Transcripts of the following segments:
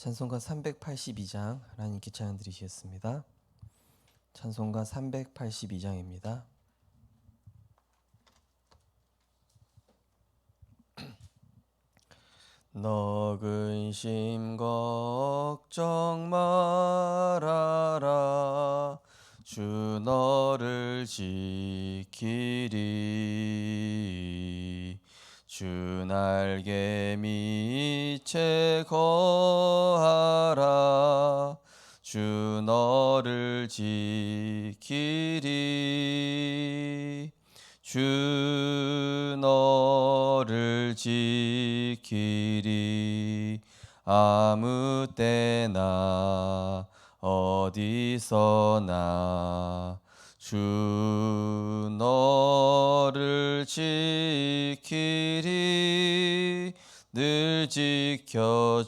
찬송가 382장 하나님께 찬양 드리시겠습니다. 찬송가 382장입니다. 너 근심 걱정 말아라. 주 너를 지키리. 주 날개 밑에 거하라. 주 너를 지키리. 주 너를 지키리. 아무 때나 어디서나 주 너를 지키리. 늘 지켜주시리.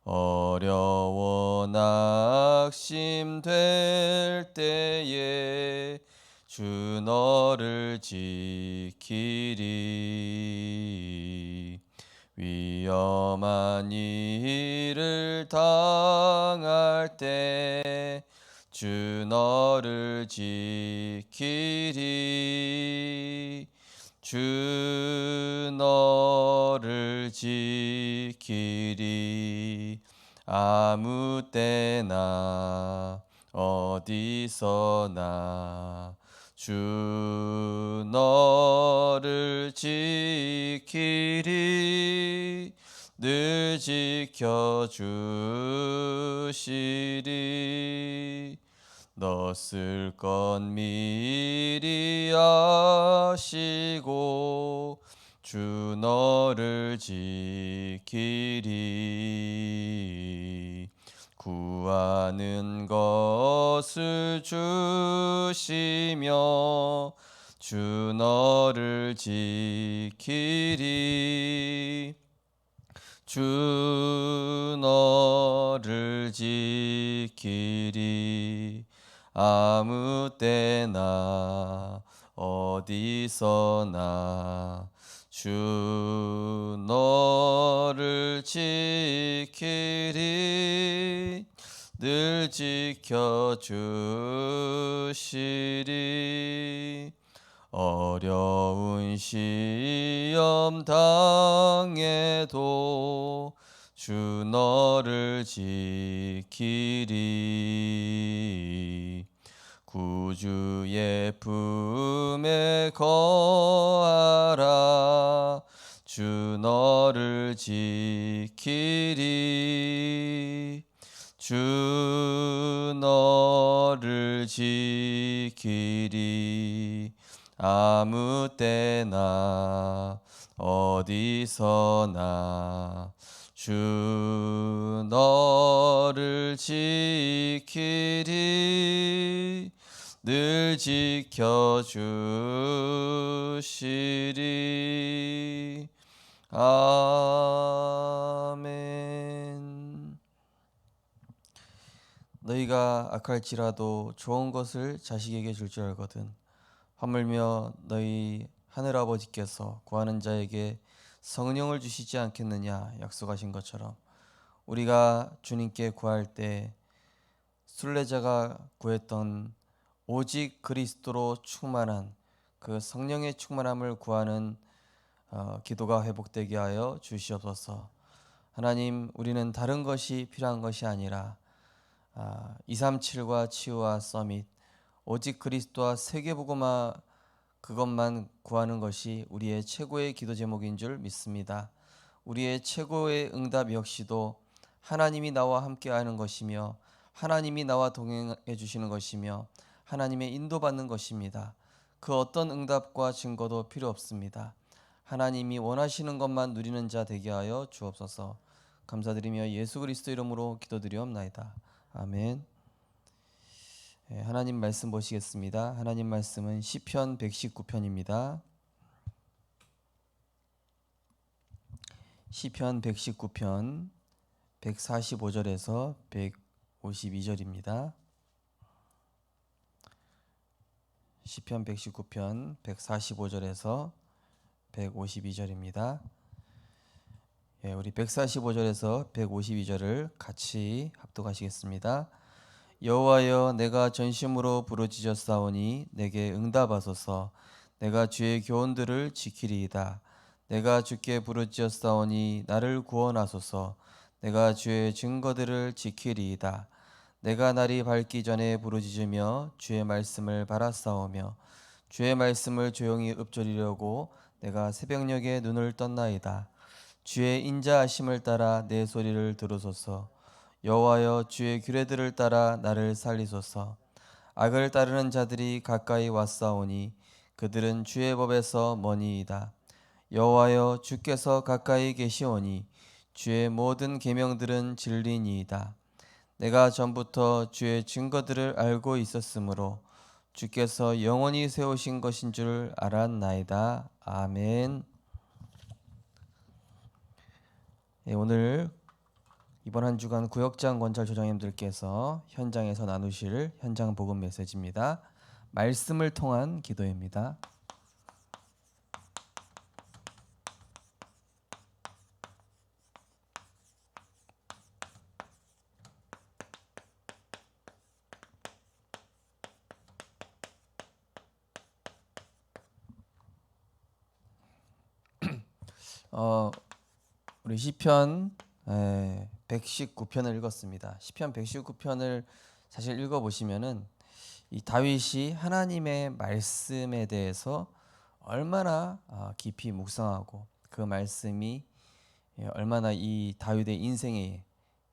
어려워 낙심될 때에 주 너를 지키리. 위험한 일을 당할 때 주 너를 지키리. 주 너를 지키리. 아무 때나 어디서나 주 너를 지키리. 늘 지켜주시리. 너 쓸 것 미리 아시고 주 너를 지키리. 구하는 것을 주시며 주 너를 지키리. 주 너를 지키리. 아무 때나 어디서나 주 너를 지키리. 늘 지켜주시리. 어려운 시험 당해도 주 너를 지키리. 구주의 품에 거하라. 주 너를 지키리. 주 너를 지키리. 아무 때나 어디서나 주 너를 지키리. 늘 지켜주시리. 아멘. 너희가 악할지라도 좋은 것을 자식에게 줄 줄 알거든. 하물며 너희 하늘아버지께서 구하는 자에게 성령을 주시지 않겠느냐 약속하신 것처럼 우리가 주님께 구할 때 순례자가 구했던 오직 그리스도로 충만한 그 성령의 충만함을 구하는 기도가 회복되게 하여 주시옵소서. 하나님, 우리는 다른 것이 필요한 것이 아니라 237과 치유와 서밋, 오직 그리스도와 세계복음화 그것만 구하는 것이 우리의 최고의 기도 제목인 줄 믿습니다. 우리의 최고의 응답 역시도 하나님이 나와 함께하는 것이며 하나님이 나와 동행해 주시는 것이며 하나님의 인도받는 것입니다. 그 어떤 응답과 증거도 필요 없습니다. 하나님이 원하시는 것만 누리는 자 되게 하여 주옵소서. 감사드리며 예수 그리스도 이름으로 기도드리옵나이다. 아멘. 하나님 말씀 보시겠습니다. 하나님 말씀은 시편 119편입니다. 시편 119편 145절에서 152절입니다. 시편 119편 145절에서 152절입니다. 우리 145절에서 152절을 같이 합독하시겠습니다. 여호와여, 내가 전심으로 부르짖었사오니 내게 응답하소서. 내가 주의 교훈들을 지키리이다. 내가 주께 부르짖었사오니 나를 구원하소서. 내가 주의 증거들을 지키리이다. 내가 날이 밝기 전에 부르짖으며 주의 말씀을 바라싸우며 주의 말씀을 조용히 읊조리려고 내가 새벽녘에 눈을 떴나이다. 주의 인자하심을 따라 내 소리를 들으소서. 여호와여, 주의 규례들을 따라 나를 살리소서. 악을 따르는 자들이 가까이 왔사오니 그들은 주의 법에서 머니이다. 여호와여, 주께서 가까이 계시오니 주의 모든 계명들은 진리니이다. 내가 전부터 주의 증거들을 알고 있었으므로 주께서 영원히 세우신 것인 줄 알았나이다. 아멘. 오늘 이번 한 주간 구역장 권찰 조장님들께서 현장에서 나누실 현장 복음 메시지입니다. 말씀을 통한 기도입니다. 우리 시편 119편을 읽었습니다. 시편 119편을 사실 읽어보시면은 이 다윗이 하나님의 말씀에 대해서 얼마나 깊이 묵상하고 그 말씀이 얼마나 이 다윗의 인생에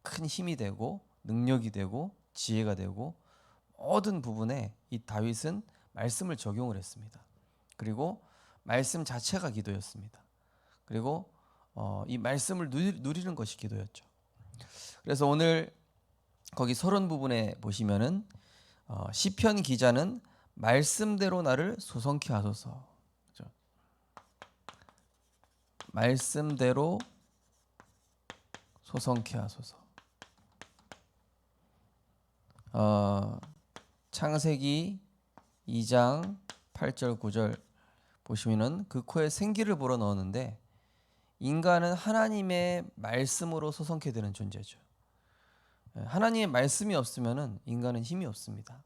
큰 힘이 되고 능력이 되고 지혜가 되고 모든 부분에 이 다윗은 말씀을 적용을 했습니다. 그리고 말씀 자체가 기도였습니다. 그리고 이 말씀을 누리는 것이 기도였죠. 그래서 오늘 거기 서론 부분에 보시면은 시편 기자는 말씀대로 나를 소성케 하소서. 그렇죠? 말씀대로 소성케 하소서. 창세기 2장 8절 9절 보시면은 그 코에 생기를 불어 넣었는데 인간은 하나님의 말씀으로 소성케 되는 존재죠. 하나님의 말씀이 없으면은 인간은 힘이 없습니다.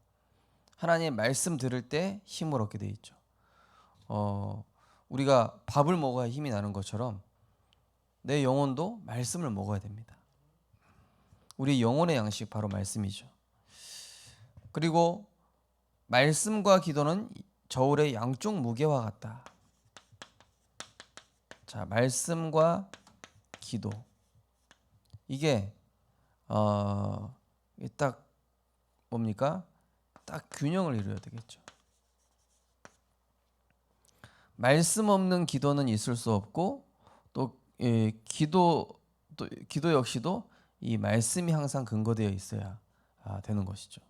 하나님의 말씀 들을 때 힘을 얻게 돼 있죠. 우리가 밥을 먹어야 힘이 나는 것처럼 내 영혼도 말씀을 먹어야 됩니다. 우리 영혼의 양식 바로 말씀이죠. 그리고 말씀과 기도는 저울의 양쪽 무게와 같다. 자, 말씀과 기도 이게 딱 뭡니까? 딱 균형을 이루어야 되겠죠. 말씀 없는 기도는 있을 수 없고 또 기도 역시도 이 말씀이 항상 근거되어 있어야 되는 것이죠.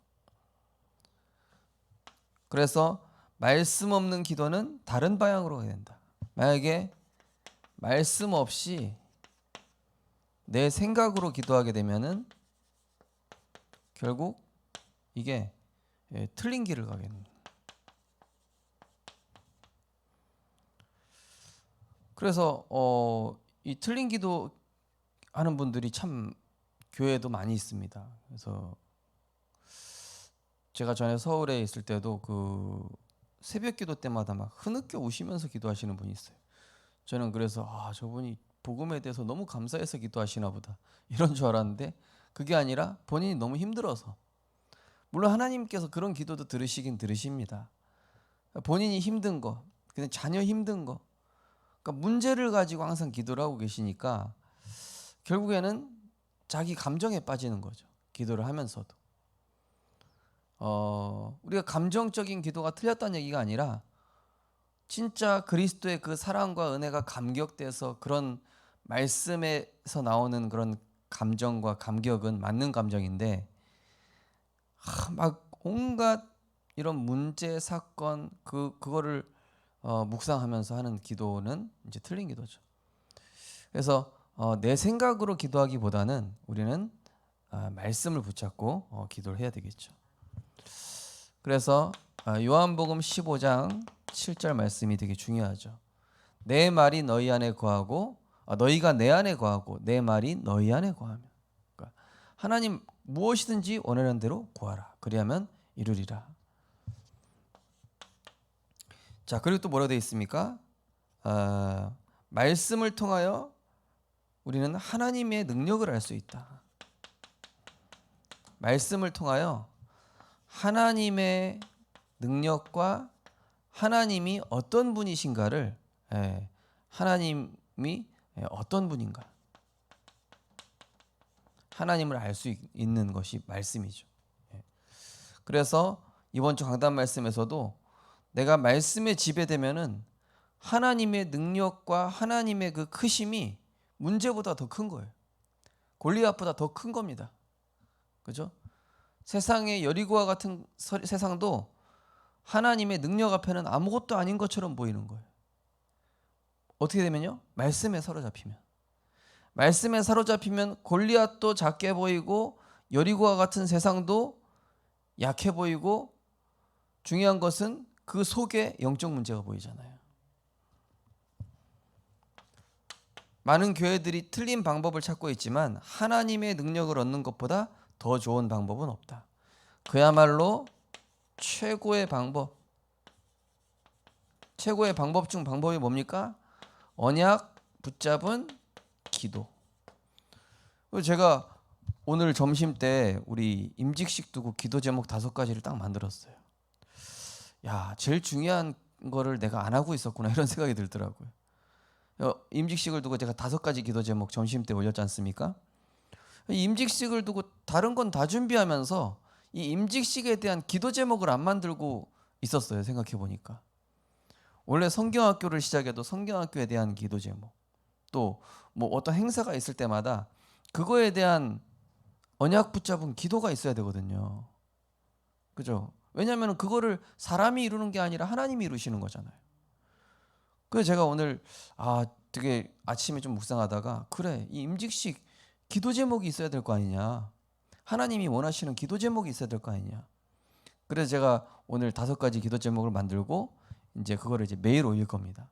그래서 말씀 없는 기도는 다른 방향으로 가야 된다. 만약에 말씀 없이 내 생각으로 기도하게 되면은 결국 이게 틀린 길을 가게 됩니다. 그래서 이 틀린 기도 하는 분들이 참 교회에도 많이 있습니다. 그래서 제가 전에 서울에 있을 때도 그 새벽 기도 때마다 막 흐느껴 우시면서 기도하시는 분이 있어요. 저는 그래서 저분이 복음에 대해서 너무 감사해서 기도하시나 보다 이런 줄 알았는데 그게 아니라 본인이 너무 힘들어서. 물론 하나님께서 그런 기도도 들으시긴 들으십니다. 본인이 힘든 거, 그냥 자녀 힘든 거, 그러니까 문제를 가지고 항상 기도를 하고 계시니까 결국에는 자기 감정에 빠지는 거죠. 기도를 하면서도. 우리가 감정적인 기도가 틀렸다는 얘기가 아니라 진짜 그리스도의 그 사랑과 은혜가 감격돼서 그런 말씀에서 나오는 그런 감정과 감격은 맞는 감정인데 막 온갖 이런 문제 사건 그거를 묵상하면서 하는 기도는 이제 틀린 기도죠. 그래서 내 생각으로 기도하기보다는 우리는 말씀을 붙잡고 기도를 해야 되겠죠. 그래서 요한복음 15장 7절 말씀이 되게 중요하죠. 내 말이 너희 안에 거하고 너희가 내 안에 거하고 내 말이 너희 안에 거하며. 그러니까 하나님 무엇이든지 원하는 대로 구하라. 그리하면 이루리라. 자, 그리고 또 뭐라고 되어 있습니까? 말씀을 통하여 우리는 하나님의 능력을 알 수 있다. 말씀을 통하여 하나님의 능력과 하나님이 어떤 분이신가를, 하나님이 어떤 분인가, 하나님을 알 수 있는 것이 말씀이죠. 그래서 이번 주 강단 말씀에서도 내가 말씀에 지배되면은 하나님의 능력과 하나님의 그 크심이 문제보다 더 큰 거예요. 골리앗보다 더 큰 겁니다. 그죠? 세상의 여리고와 같은 세상도 하나님의 능력 앞에는 아무것도 아닌 것처럼 보이는 거예요. 어떻게 되면요? 말씀에 사로잡히면. 말씀에 사로잡히면 골리앗도 작게 보이고 여리고와 같은 세상도 약해 보이고, 중요한 것은 그 속에 영적 문제가 보이잖아요. 많은 교회들이 틀린 방법을 찾고 있지만 하나님의 능력을 얻는 것보다 더 좋은 방법은 없다. 그야말로 최고의 방법. 최고의 방법 중 방법이 뭡니까? 언약 붙잡은 기도. 제가 오늘 점심 때 우리 임직식 두고 기도 제목 5가지를 딱 만들었어요. 야, 제일 중요한 거를 내가 안 하고 있었구나 이런 생각이 들더라고요. 임직식을 두고 제가 5가지 기도 제목 점심 때 올렸지 않습니까? 임직식을 두고 다른 건 다 준비하면서 이 임직식에 대한 기도 제목을 안 만들고 있었어요. 생각해 보니까 원래 성경학교를 시작해도 성경학교에 대한 기도 제목, 또 뭐 어떤 행사가 있을 때마다 그거에 대한 언약 붙잡은 기도가 있어야 되거든요. 그죠? 왜냐하면 그거를 사람이 이루는 게 아니라 하나님이 이루시는 거잖아요. 그래서 제가 오늘 되게 아침에 좀 묵상하다가, 그래, 이 임직식 기도 제목이 있어야 될 거 아니냐, 하나님이 원하시는 기도 제목이 있어야 될 거 아니냐. 그래서 제가 오늘 5가지 기도 제목을 만들고 이제 그거를 이제 매일 올릴 겁니다.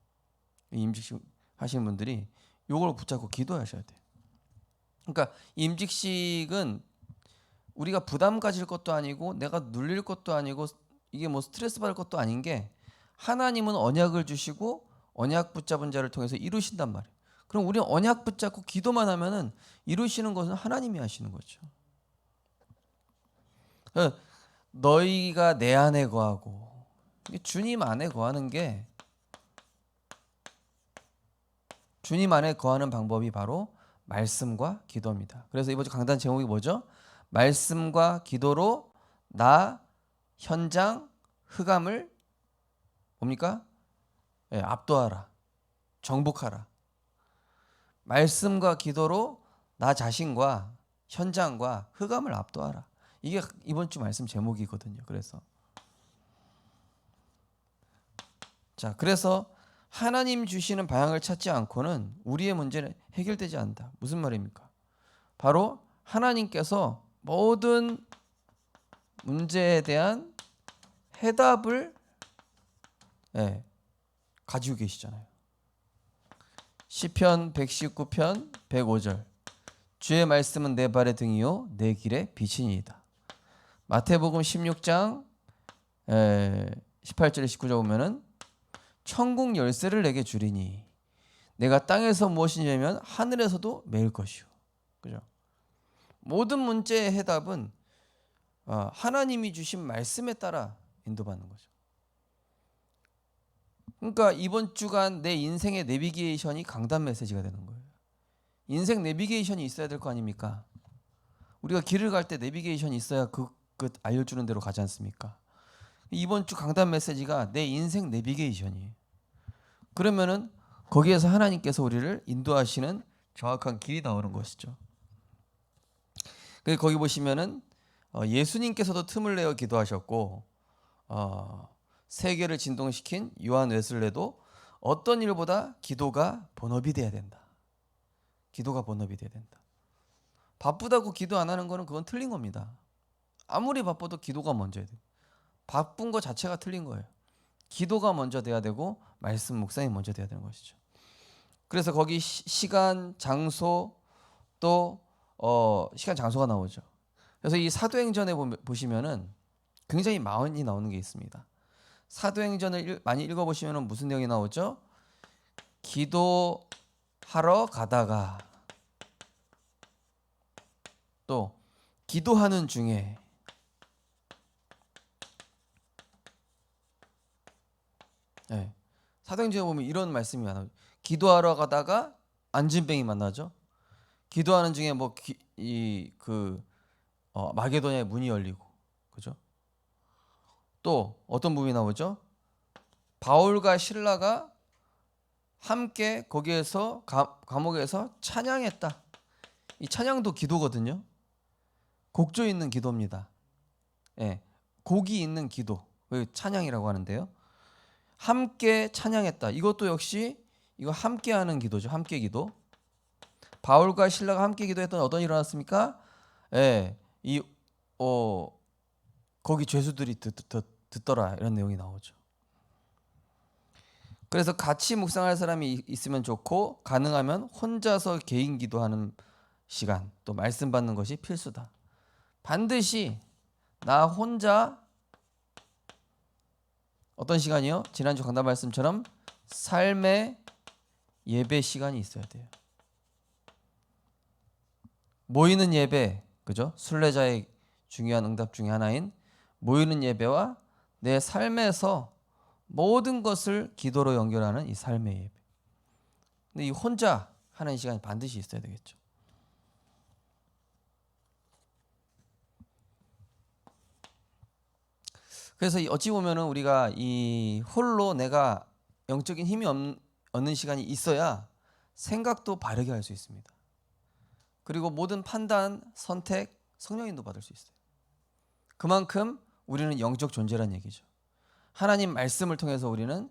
임직식 하시는 분들이 요걸 붙잡고 기도하셔야 돼요. 그러니까 임직식은 우리가 부담 가질 것도 아니고 내가 눌릴 것도 아니고 이게 뭐 스트레스 받을 것도 아닌 게, 하나님은 언약을 주시고 언약 붙잡은 자를 통해서 이루신단 말이에요. 그럼 우리는 언약 붙잡고 기도만 하면은 이루시는 것은 하나님이 하시는 거죠. 너희가 내 안에 거하고, 주님 안에 거하는 게, 주님 안에 거하는 방법이 바로 말씀과 기도입니다. 그래서 이번 주 강단 제목이 뭐죠? 말씀과 기도로 나 현장 흑암을 뭡니까? 압도하라, 정복하라. 말씀과 기도로 나 자신과 현장과 흑암을 압도하라. 이게 이번 주 말씀 제목이거든요. 그래서 하나님 주시는 방향을 찾지 않고는 우리의 문제는 해결되지 않는다. 무슨 말입니까? 바로 하나님께서 모든 문제에 대한 해답을 가지고 계시잖아요. 시편 119편 105절, 주의 말씀은 내 발의 등이요 내 길의 빛이니이다. 마태복음 16장 18절에 19절 보면은 천국 열쇠를 내게 주리니 내가 땅에서 무엇이냐 하면 하늘에서도 매일 것이요. 그죠? 모든 문제의 해답은 하나님이 주신 말씀에 따라 인도받는 거죠. 그러니까 이번 주간 내 인생의 내비게이션이 강단 메시지가 되는 거예요. 인생 내비게이션이 있어야 될 거 아닙니까? 우리가 길을 갈 때 내비게이션이 있어야 그 알려주는 대로 가지 않습니까? 이번 주 강단 메시지가 내 인생 내비게이션이에요. 그러면은 거기에서 하나님께서 우리를 인도하시는 정확한 길이 나오는 것이죠. 거기 보시면은 예수님께서도 틈을 내어 기도하셨고, 세계를 진동시킨 요한 웨슬레도 어떤 일보다 기도가 본업이 돼야 된다. 기도가 본업이 돼야 된다. 바쁘다고 기도 안 하는 거는 그건 틀린 겁니다. 아무리 바빠도 기도가 먼저야 돼요. 바쁜 거 자체가 틀린 거예요. 기도가 먼저 돼야 되고 말씀 묵상이 먼저 돼야 되는 것이죠. 그래서 거기 시간, 장소 또 시간, 장소가 나오죠. 그래서 이 사도행전에 보시면은 굉장히 많이 나오는 게 있습니다. 사도행전을 많이 읽어보시면은 무슨 내용이 나오죠? 기도하러 가다가, 또 기도하는 중에, 네. 사도행전에 보면 이런 말씀이 많아요. 기도하러 가다가 안진뱅이 만나죠. 기도하는 중에 마게도냐의 문이 열리고, 그죠? 또 어떤 부분이 나오죠? 바울과 실라가 함께 거기에서 감옥에서 찬양했다. 이 찬양도 기도거든요. 곡조 있는 기도입니다. 예, 곡이 있는 기도, 찬양이라고 하는데요. 함께 찬양했다. 이것도 역시 이거 함께하는 기도죠. 함께 기도. 바울과 실라가 함께 기도했던 어떤 일이 일어났습니까? 예, 거기 죄수들이 듣더라, 이런 내용이 나오죠. 그래서 같이 묵상할 사람이 있으면 좋고, 가능하면 혼자서 개인 기도하는 시간, 또 말씀 받는 것이 필수다. 반드시 나 혼자 어떤 시간이요? 지난주 강단 말씀처럼 삶의 예배 시간이 있어야 돼요. 모이는 예배, 그죠? 순례자의 중요한 응답 중에 하나인 모이는 예배와 내 삶에서 모든 것을 기도로 연결하는 이 삶의 예배. 근데 이 혼자 하는 시간이 반드시 있어야 되겠죠. 그래서 어찌 보면은 우리가 이 홀로 내가 영적인 힘이 얻는 시간이 있어야 생각도 바르게 할 수 있습니다. 그리고 모든 판단, 선택, 성령인도 받을 수 있어요. 그만큼 우리는 영적 존재란 얘기죠. 하나님 말씀을 통해서 우리는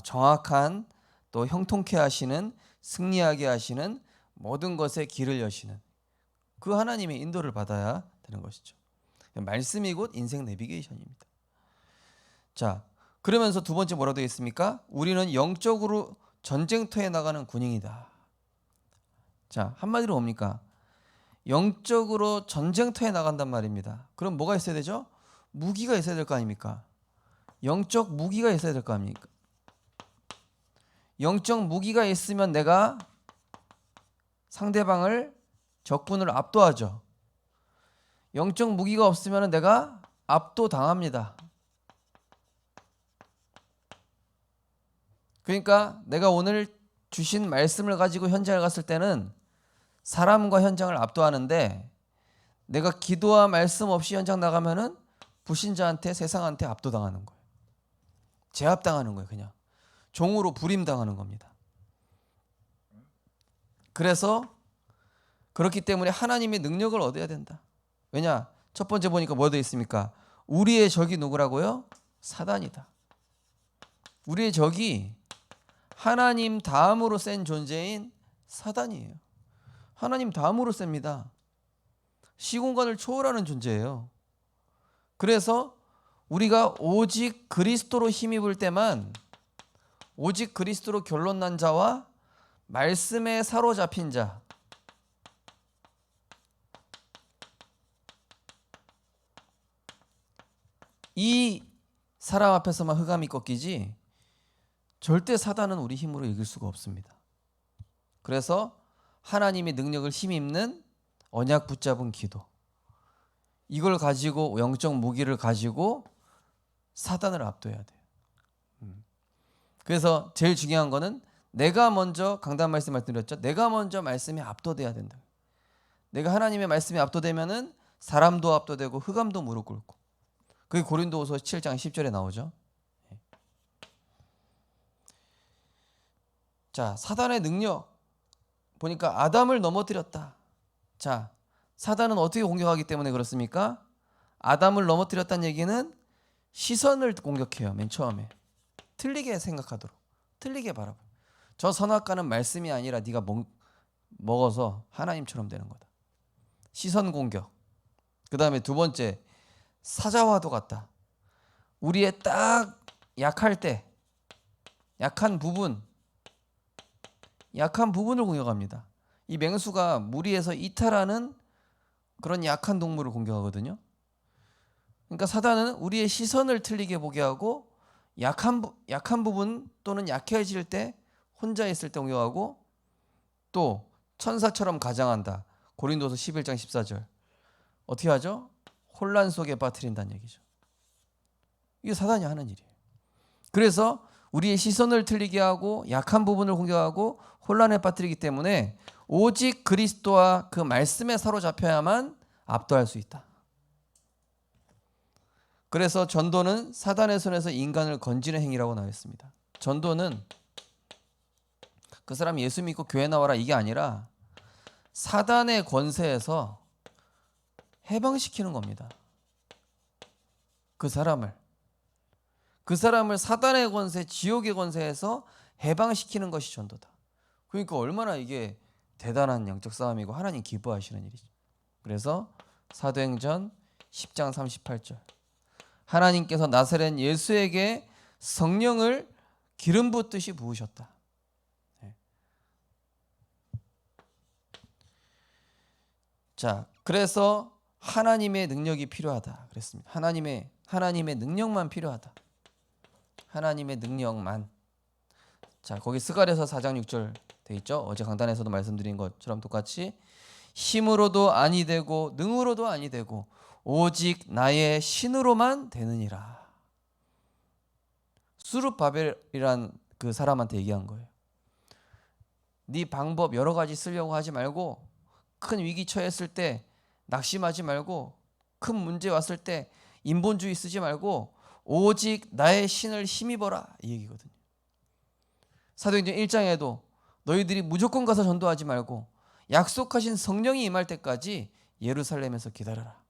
정확한, 또 형통케 하시는, 승리하게 하시는 모든 것에 길을 여시는 그 하나님의 인도를 받아야 되는 것이죠. 말씀이 곧 인생 내비게이션입니다. 자, 그러면서 두 번째 뭐라고 되어 있습니까? 우리는 영적으로 전쟁터에 나가는 군인이다. 자, 한마디로 뭡니까? 영적으로 전쟁터에 나간단 말입니다. 그럼 뭐가 있어야 되죠? 무기가 있어야 될 거 아닙니까? 영적 무기가 있어야 될 거 아닙니까? 영적 무기가 있으면 내가 상대방을, 적군을 압도하죠. 영적 무기가 없으면 내가 압도당합니다. 그러니까 내가 오늘 주신 말씀을 가지고 현장을 갔을 때는 사람과 현장을 압도하는데, 내가 기도와 말씀 없이 현장 나가면은 불신자한테, 세상한테 압도당하는 거예요. 제압당하는 거예요. 그냥 종으로 부림당하는 겁니다. 그래서 그렇기 때문에 하나님의 능력을 얻어야 된다. 왜냐? 첫 번째 보니까 뭐 되어 있습니까? 우리의 적이 누구라고요? 사단이다. 우리의 적이 하나님 다음으로 센 존재인 사단이에요. 하나님 다음으로 셉니다. 시공간을 초월하는 존재예요. 그래서 우리가 오직 그리스도로 힘입을 때만, 오직 그리스도로 결론 난 자와 말씀에 사로잡힌 자, 이 사람 앞에서만 흑암이 꺾이지 절대 사단은 우리 힘으로 이길 수가 없습니다. 그래서 하나님의 능력을 힘입는 언약 붙잡은 기도, 이걸 가지고, 영적 무기를 가지고 사단을 압도해야 돼요. 그래서 제일 중요한 거는 내가 먼저, 강단 말씀드렸죠. 내가 먼저 말씀에 압도돼야 된다. 내가 하나님의 말씀에 압도되면은 사람도 압도되고 흑암도 무릎 꿇고. 그게 고린도후서 7장 10절에 나오죠. 자, 사단의 능력 보니까 아담을 넘어뜨렸다. 자, 사단은 어떻게 공격하기 때문에 그렇습니까? 아담을 넘어뜨렸다는 얘기는 시선을 공격해요. 맨 처음에 틀리게 생각하도록, 틀리게 바라봐. 저 선악과는 말씀이 아니라 네가 먹어서 하나님처럼 되는 거다. 시선 공격. 그 다음에 두 번째, 사자와도 같다. 우리의 딱 약할 때, 약한 부분, 약한 부분을 공격합니다. 이 맹수가 무리해서 이탈하는 그런 약한 동물을 공격하거든요. 그러니까 사단은 우리의 시선을 틀리게 보게 하고 약한 부분 또는 약해질 때, 혼자 있을 때 공격하고, 또 천사처럼 가장한다. 고린도서 11장 14절. 어떻게 하죠? 혼란 속에 빠뜨린다는 얘기죠. 이게 사단이 하는 일이에요. 그래서 우리의 시선을 틀리게 하고 약한 부분을 공격하고 혼란에 빠뜨리기 때문에 오직 그리스도와 그 말씀에 사로잡혀야만 압도할 수 있다. 그래서 전도는 사단의 손에서 인간을 건지는 행위라고 나왔습니다. 전도는 그 사람 예수 믿고 교회 나와라 이게 아니라 사단의 권세에서 해방시키는 겁니다. 그 사람을 사단의 권세, 지옥의 권세에서 해방시키는 것이 전도다. 그러니까 얼마나 이게 대단한 영적 싸움이고 하나님 기뻐하시는 일이죠. 그래서 사도행전 10장 38절. 하나님께서 나사렛 예수에게 성령을 기름 붓듯이 부으셨다. 자, 그래서 하나님의 능력이 필요하다 그랬습니다. 하나님의 능력만 필요하다. 하나님의 능력만. 자, 거기 스가랴서 4장 6절 돼 있죠. 어제 강단에서도 말씀드린 것처럼 똑같이 힘으로도 아니 되고 능으로도 아니 되고 오직 나의 신으로만 되느니라. 수룹바벨이란 그 사람한테 얘기한 거예요. 네 방법 여러 가지 쓰려고 하지 말고, 큰 위기 처했을 때 낙심하지 말고, 큰 문제 왔을 때 인본주의 쓰지 말고 오직 나의 신을 힘입어라 이 얘기거든요. 사도행전 1장에도 너희들이 무조건 가서 전도하지 말고 약속하신 성령이 임할 때까지 예루살렘에서 기다려라.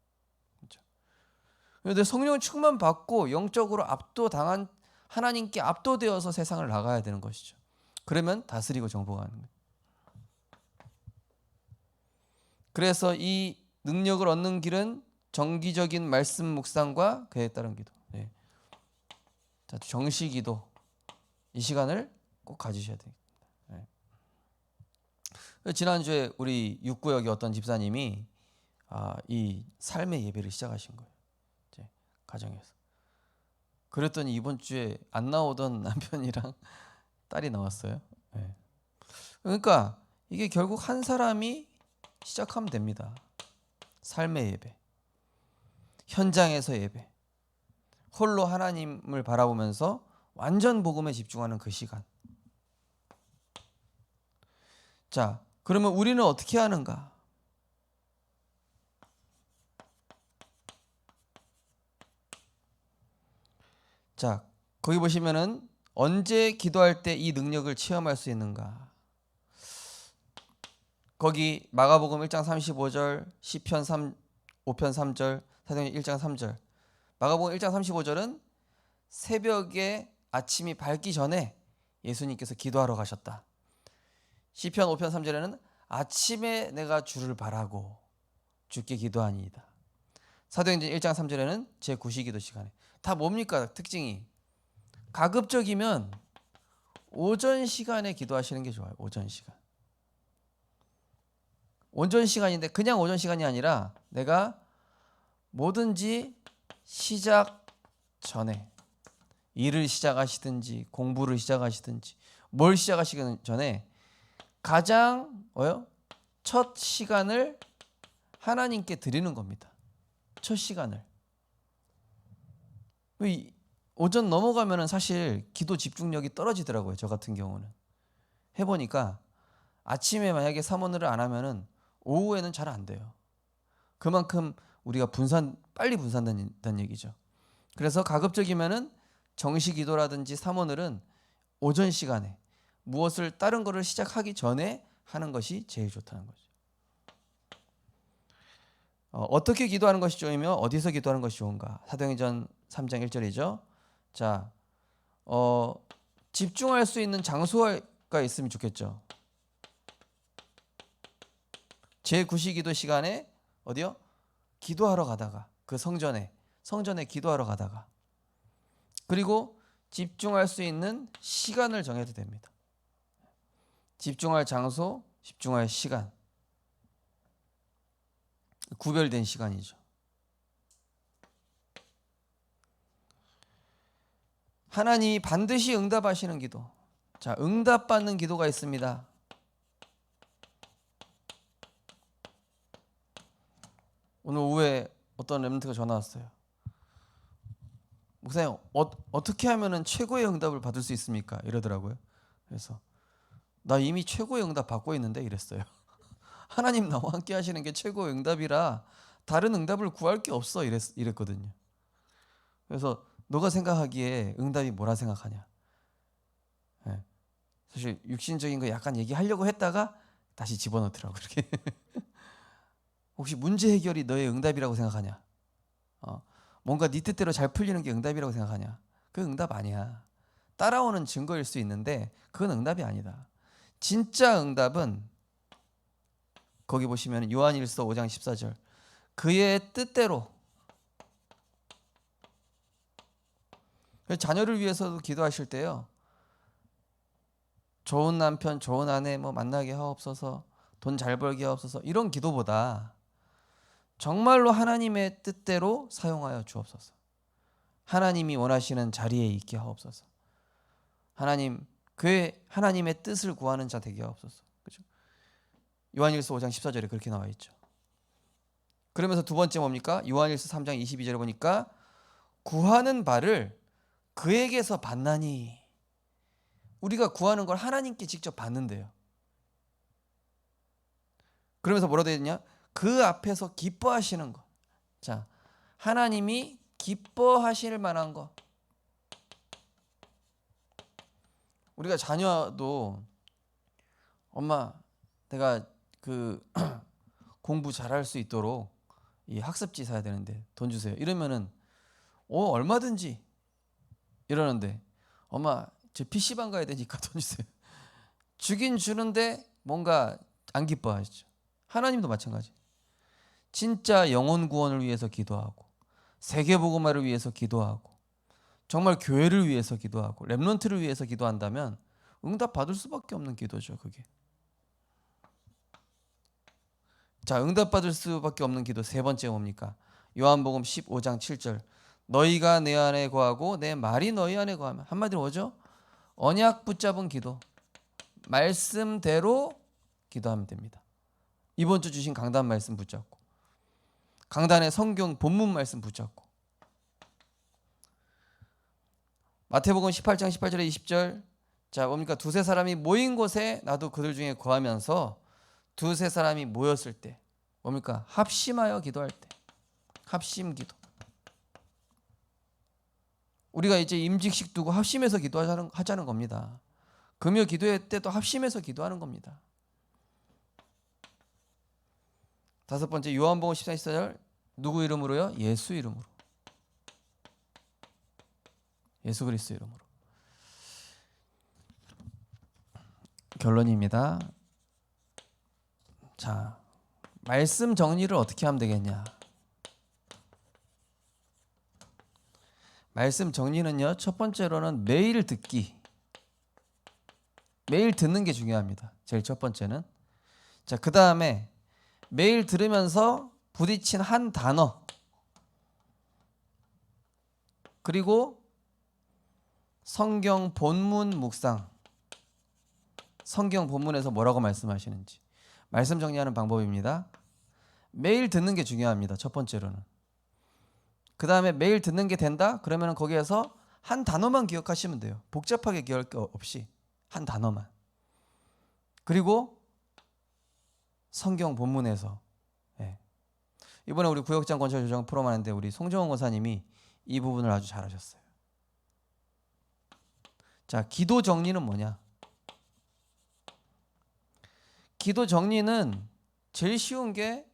그런데 성령 충만 받고 영적으로 압도당한, 하나님께 압도되어서 세상을 나가야 되는 것이죠. 그러면 다스리고 정복하는 거예요. 그래서 이 능력을 얻는 길은 정기적인 말씀 묵상과 그에 따른 기도. 네. 자, 정시기도 이 시간을 꼭 가지셔야 됩니다. 네. 지난주에 우리 육구역의 어떤 집사님이 이 삶의 예배를 시작하신 거예요. 이제 가정에서. 그랬더니 이번 주에 안 나오던 남편이랑 딸이 나왔어요. 네. 그러니까 이게 결국 한 사람이 시작하면 됩니다. 삶의 예배, 현장에서 예배, 홀로 하나님을 바라보면서 완전 복음에 집중하는 그 시간. 자, 그러면 우리는 어떻게 하는가? 자, 거기 보시면은 언제 기도할 때 이 능력을 체험할 수 있는가? 거기 마가복음 1장 35절, 시편 5편 3절, 사도행전 1장 3절. 마가복음 1장 35절은 새벽에 아침이 밝기 전에 예수님께서 기도하러 가셨다. 시편 5편 3절에는 아침에 내가 주를 바라고 주께 기도하니이다. 사도행전 1장 3절에는 제9시기도 시간에. 다 뭡니까? 특징이 가급적이면 오전 시간에 기도하시는 게 좋아요. 오전 시간. 오전 시간인데 그냥 오전 시간이 아니라 내가 뭐든지 시작 전에, 일을 시작하시든지 공부를 시작하시든지 뭘 시작하시기 전에 가장 첫 시간을 하나님께 드리는 겁니다. 첫 시간을. 오전 넘어가면은 사실 기도 집중력이 떨어지더라고요. 저 같은 경우는 해보니까 아침에 만약에 사모를 안 하면은 오후에는 잘 안 돼요. 그만큼 우리가 빨리 분산된다는 얘기죠. 그래서 가급적이면은 정시 기도라든지 사모늘은 오전 시간에 무엇을 다른 거를 시작하기 전에 하는 것이 제일 좋다는 거죠. 어떻게 기도하는 것이 좋으며 어디서 기도하는 것이 좋은가? 사도행전 3장 1절이죠. 자, 집중할 수 있는 장소가 있으면 좋겠죠. 제9시기도 시간에 어디요? 기도하러 가다가 그 성전에 기도하러 가다가, 그리고 집중할 수 있는 시간을 정해도 됩니다. 집중할 장소, 집중할 시간, 구별된 시간이죠. 하나님이 반드시 응답하시는 기도. 자, 응답받는 기도가 있습니다. 오늘 오후에 어떤 렘넌트가 전화 왔어요. 목사님, 어떻게 하면 최고의 응답을 받을 수 있습니까? 이러더라고요. 그래서 나 이미 최고의 응답 받고 있는데 이랬어요. 하나님 나와 함께 하시는 게 최고의 응답이라 다른 응답을 구할 게 없어 이랬거든요. 그래서 너가 생각하기에 응답이 뭐라 생각하냐? 네. 사실 육신적인 거 약간 얘기하려고 했다가 다시 집어넣더라고 이렇게. 혹시 문제 해결이 너의 응답이라고 생각하냐? 뭔가 네 뜻대로 잘 풀리는 게 응답이라고 생각하냐? 그 응답 아니야. 따라오는 증거일 수 있는데 그건 응답이 아니다. 진짜 응답은 거기 보시면 요한일서 5장 14절 그의 뜻대로. 자녀를 위해서도 기도하실 때요. 좋은 남편, 좋은 아내 뭐 만나게 하옵소서, 돈 잘 벌게 하옵소서 이런 기도보다 정말로 하나님의 뜻대로 사용하여 주옵소서. 하나님이 원하시는 자리에 있게 하옵소서. 하나님의 뜻을 구하는 자 되게 하옵소서. 그렇죠? 요한일서 5장 14절에 그렇게 나와 있죠. 그러면서 두 번째 뭡니까? 요한일서 3장 22절에 보니까 구하는 바를 그에게서 받나니. 우리가 구하는 걸 하나님께 직접 받는데요. 그러면서 뭐라고 되어 있냐? 그 앞에서 기뻐하시는 것. 자, 하나님이 기뻐하실 만한 것. 우리가 자녀도 엄마 내가 그 공부 잘할 수 있도록 이 학습지 사야 되는데 돈 주세요. 이러면은 얼마든지 이러는데 엄마 저 PC방 가야 되니까 돈 주세요. 주긴 주는데 뭔가 안 기뻐하시죠. 하나님도 마찬가지. 진짜 영혼 구원을 위해서 기도하고 세계 복음화를 위해서 기도하고 정말 교회를 위해서 기도하고 렘넌트를 위해서 기도한다면 응답 받을 수밖에 없는 기도죠, 그게. 자, 응답 받을 수밖에 없는 기도 세 번째 뭡니까? 요한복음 15장 7절. 너희가 내 안에 거하고 내 말이 너희 안에 거하면. 한마디로 뭐죠? 언약 붙잡은 기도. 말씀대로 기도하면 됩니다. 이번 주 주신 강단 말씀 붙잡고 강단의 성경 본문 말씀 붙잡고 마태복음 18장 18절에 20절. 자, 뭡니까? 두세 사람이 모인 곳에 나도 그들 중에 거하면서 두세 사람이 모였을 때 뭡니까? 합심하여 기도할 때. 합심 기도. 우리가 이제 임직식 두고 합심해서 기도하자는 겁니다. 금요 기도회 때도 합심해서 기도하는 겁니다. 다섯 번째 요한복음 14장 14절 누구 이름으로요? 예수 이름으로. 예수 그리스도 이름으로. 결론입니다. 자, 말씀 정리를 어떻게 하면 되겠냐? 말씀 정리는요. 첫 번째로는 매일 듣기. 매일 듣는 게 중요합니다. 제일 첫 번째는. 자, 그 다음에 매일 들으면서 부딪힌 한 단어. 그리고 성경 본문 묵상. 성경 본문에서 뭐라고 말씀하시는지. 말씀 정리하는 방법입니다. 매일 듣는 게 중요합니다. 첫 번째로는. 그 다음에 매일 듣는 게 된다? 그러면 거기에서 한 단어만 기억하시면 돼요. 복잡하게 기억할 거 없이 한 단어만. 그리고 성경 본문에서 이번에 우리 구역장 건설 조정 프로그램 하는데 우리 송정원 권사님이 이 부분을 아주 잘하셨어요. 자, 기도 정리는 뭐냐? 기도 정리는 제일 쉬운 게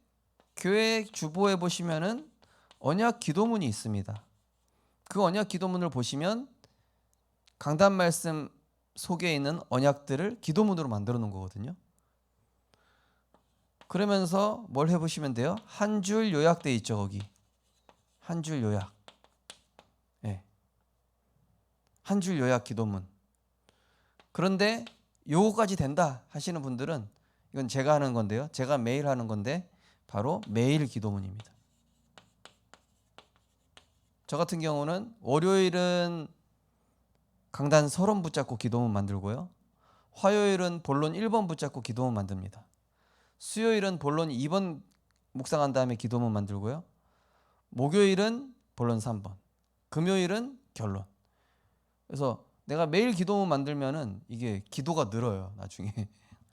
교회 주보에 보시면은 언약 기도문이 있습니다. 그 언약 기도문을 보시면 강단 말씀 속에 있는 언약들을 기도문으로 만들어 놓은 거거든요. 그러면서 뭘 해보시면 돼요? 한 줄 요약돼 있죠, 거기. 한 줄 요약. 한 줄 요약 기도문. 그런데 요거까지 된다 하시는 분들은 이건 제가 하는 건데요. 제가 매일 하는 건데 바로 매일 기도문입니다. 저 같은 경우는 월요일은 강단 서론 붙잡고 기도문 만들고요. 화요일은 본론 1번 붙잡고 기도문 만듭니다. 수요일은 본론 2번 묵상한 다음에 기도문 만들고요. 목요일은 본론 3번. 금요일은 결론. 그래서 내가 매일 기도문 만들면은 이게 기도가 늘어요, 나중에.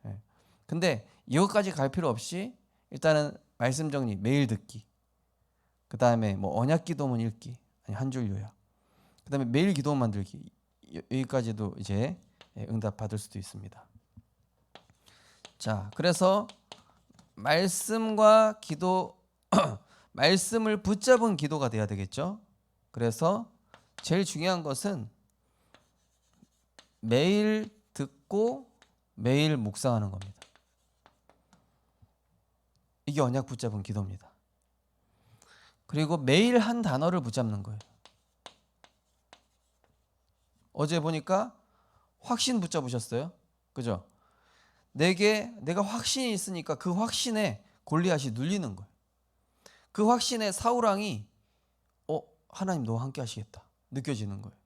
예. 근데 이것까지 갈 필요 없이 일단은 말씀 정리 매일 듣기. 그다음에 뭐 언약 기도문 읽기. 아니 한 줄 요약. 그다음에 매일 기도문 만들기. 여기까지도 이제 응답 받을 수도 있습니다. 자, 그래서 말씀과 기도 말씀을 붙잡은 기도가 돼야 되겠죠. 그래서 제일 중요한 것은 매일 듣고 매일 묵상하는 겁니다. 이게 언약 붙잡은 기도입니다. 그리고 매일 한 단어를 붙잡는 거예요. 어제 보니까 확신 붙잡으셨어요. 그죠? 내가 확신이 있으니까 그 확신에 골리앗이 눌리는 거예요. 그 확신에 사울왕이 하나님 너와 함께 하시겠다 느껴지는 거예요.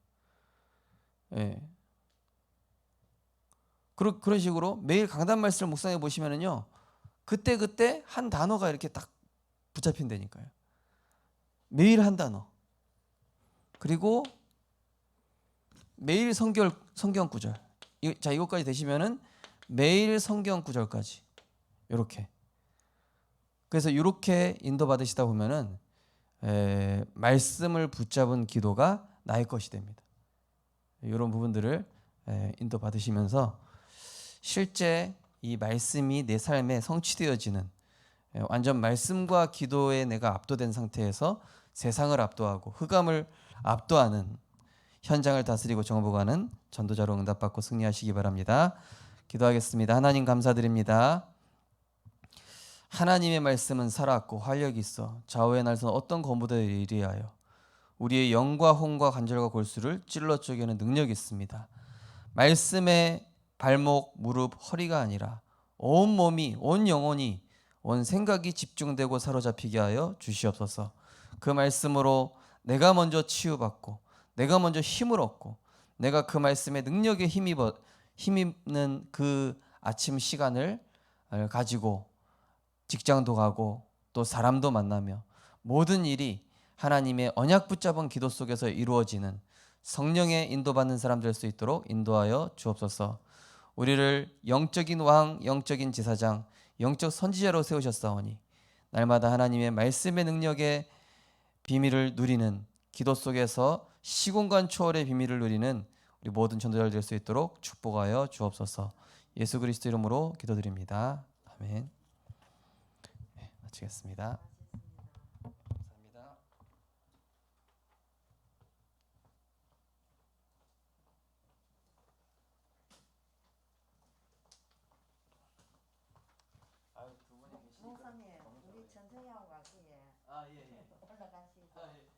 예. 그런 식으로 매일 강단 말씀을 묵상해 보시면은요, 그때 한 단어가 이렇게 딱 붙잡힌다니까요. 매일 한 단어. 그리고 매일 성경 구절. 자, 이것까지 되시면은 매일 성경 구절까지 이렇게. 그래서 이렇게 인도 받으시다 보면은 말씀을 붙잡은 기도가 나의 것이 됩니다. 이런 부분들을 인도 받으시면서 실제 이 말씀이 내 삶에 성취되어지는 완전 말씀과 기도에 내가 압도된 상태에서 세상을 압도하고 흑암을 압도하는 현장을 다스리고 정복하는 전도자로 응답받고 승리하시기 바랍니다. 기도하겠습니다. 하나님 감사드립니다. 하나님의 말씀은 살았고 활력이 있어 좌우의 날선 어떤 검보다 예리하여 우리의 영과 혼과 관절과 골수를 찔러 쪼개는 능력이 있습니다. 말씀에 발목, 무릎, 허리가 아니라 온 몸이, 온 영혼이, 온 생각이 집중되고 사로잡히게 하여 주시옵소서. 그 말씀으로 내가 먼저 치유받고 내가 먼저 힘을 얻고 내가 그 말씀의 능력에 힘입는 그 아침 시간을 가지고 직장도 가고 또 사람도 만나며 모든 일이 하나님의 언약 붙잡은 기도 속에서 이루어지는 성령의 인도받는 사람 될 수 있도록 인도하여 주옵소서. 우리를 영적인 왕, 영적인 제사장, 영적 선지자로 세우셨사오니 날마다 하나님의 말씀의 능력의 비밀을 누리는 기도 속에서 시공간 초월의 비밀을 누리는 우리 모든 전도자들 될 수 있도록 축복하여 주옵소서. 예수 그리스도 이름으로 기도드립니다. 아멘. 네, 마치겠습니다. 감사합니다. 아유, 두 분이 계시니까 목사님, 너무 우리 좋네요. 전쟁하고 가기에 예. 올라가시고. 예.